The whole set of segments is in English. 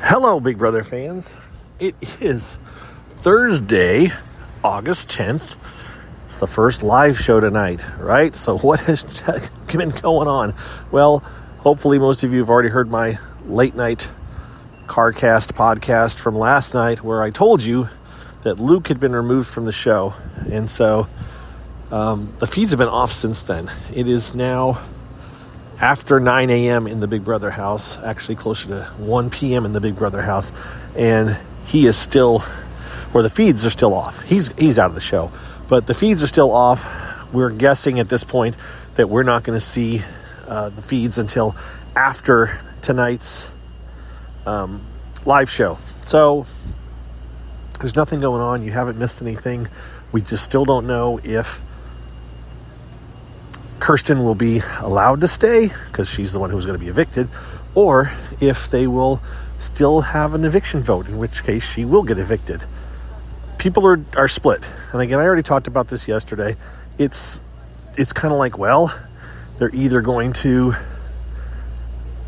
Hello, Big Brother fans. It is Thursday, August 10th. It's the first live show tonight, right? So what has been going on? Well, hopefully most of you have already heard my late night CarCast podcast from last night where I told you that Luke had been removed from the show. And so the feeds have been off since then. It is now after 9 a.m. in the Big Brother house, actually closer to 1 p.m. in the Big Brother house, and he is still, or the feeds are still off. He's out of the show, but the feeds are still off. We're guessing at this point that we're not going to see the feeds until after tonight's live show. So there's nothing going on. You haven't missed anything. We just still don't know if Kirsten will be allowed to stay because she's the one who's going to be evicted, or if they will still have an eviction vote, in which case she will get evicted. People are split. And again, I already talked about this yesterday. It's kind of like, well, they're either going to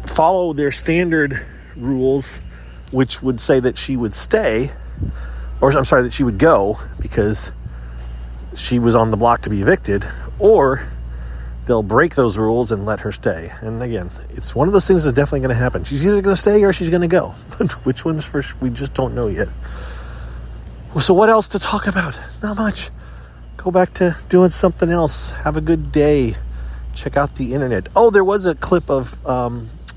follow their standard rules, which would say that she would stay, or I'm sorry, that she would go because she was on the block to be evicted, or they'll break those rules and let her stay. And again, it's one of those things that's definitely going to happen. She's either going to stay or she's going to go. Which one's first, we just don't know yet. So what else to talk about? Not much. Go back to doing something else. Have a good day. Check out the internet. Oh, there was a clip of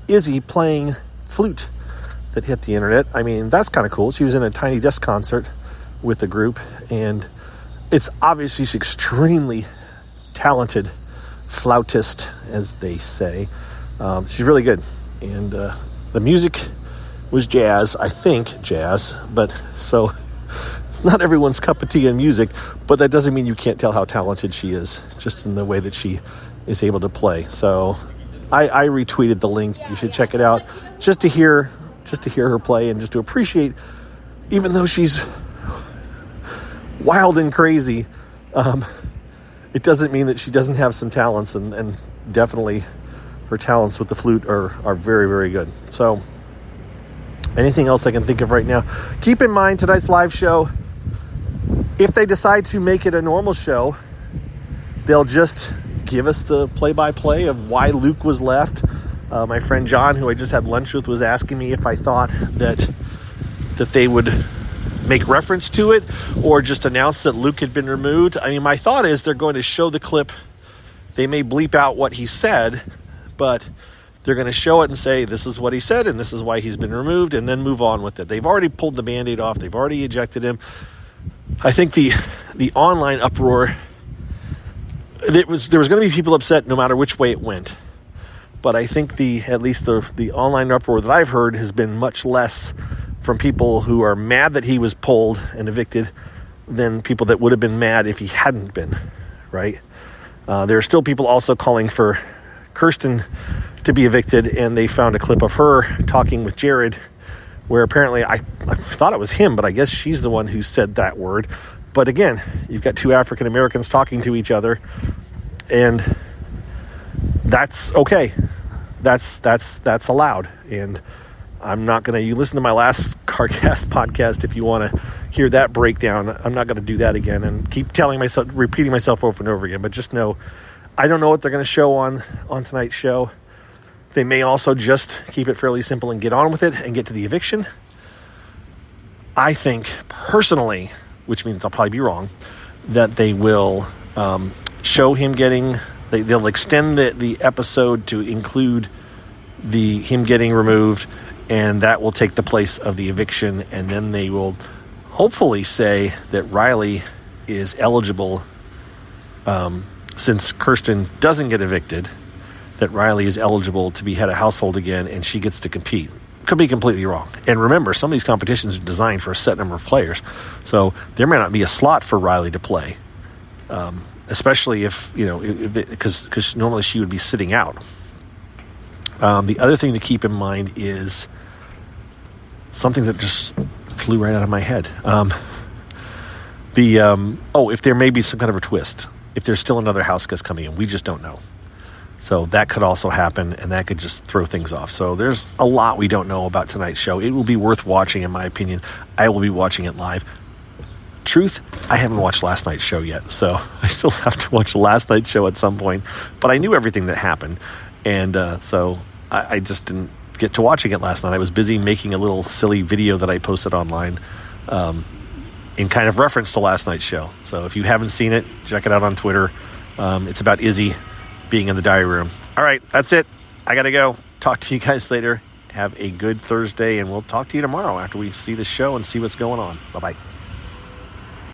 Izzy playing flute that hit the internet. I mean, that's kind of cool. She was in a Tiny Desk concert with the group, and it's obviously she's extremely talented flautist, as they say. She's really good, and the music was jazz, I think jazz, but so it's not everyone's cup of tea in music, but that doesn't mean you can't tell how talented she is just in the way that she is able to play. So I retweeted the link. You should check it out just to hear her play and just to appreciate, even though she's wild and crazy, it doesn't mean that she doesn't have some talents, and definitely her talents with the flute are very, very good. So anything else I can think of right now? Keep in mind tonight's live show, if they decide to make it a normal show, they'll just give us the play-by-play of why Luke was left. My friend John, who I just had lunch with, was asking me if I thought that they would make reference to it or just announce that Luke had been removed. I mean, my thought is they're going to show the clip. They may bleep out what he said, but they're going to show it and say, this is what he said and this is why he's been removed, and then move on with it. They've already pulled the Band-Aid off. They've already ejected him. I think the online uproar, there was going to be people upset no matter which way it went. But I think at least the online uproar that I've heard has been much less from people who are mad that he was pulled and evicted than people that would have been mad if he hadn't been, right? There are still people also calling for Kirsten to be evicted, and they found a clip of her talking with Jared where apparently I thought it was him, but I guess she's the one who said that word. But again, you've got two African Americans talking to each other, and that's okay. That's allowed. And I'm not going to, you listen to my last CarCast podcast if you want to hear that breakdown. I'm not going to do that again and keep repeating myself over and over again. But just know, I don't know what they're going to show on tonight's show. They may also just keep it fairly simple and get on with it and get to the eviction. I think personally, which means I'll probably be wrong, that they will show him getting, they'll extend the episode to include him getting removed, and that will take the place of the eviction, and then they will hopefully say that Riley is eligible, since Kirsten doesn't get evicted, that Riley is eligible to be head of household again, and she gets to compete. Could be completely wrong. And remember, some of these competitions are designed for a set number of players, so there may not be a slot for Riley to play, especially if, because normally she would be sitting out. The other thing to keep in mind is something that just flew right out of my head. If there may be some kind of a twist, if there's still another house guest coming in, we just don't know. So that could also happen, and that could just throw things off. So there's a lot we don't know about tonight's show. It will be worth watching, in my opinion. I will be watching it live. Truth, I haven't watched last night's show yet, so I still have to watch last night's show at some point. But I knew everything that happened, and so I just didn't get to watching it last night. I was busy making a little silly video that I posted online in kind of reference to last night's show. So if you haven't seen it, check it out on Twitter. It's about Izzy being in the diary room. All right, that's it. I got to go. Talk to you guys later. Have a good Thursday, and we'll talk to you tomorrow after we see the show and see what's going on. Bye-bye.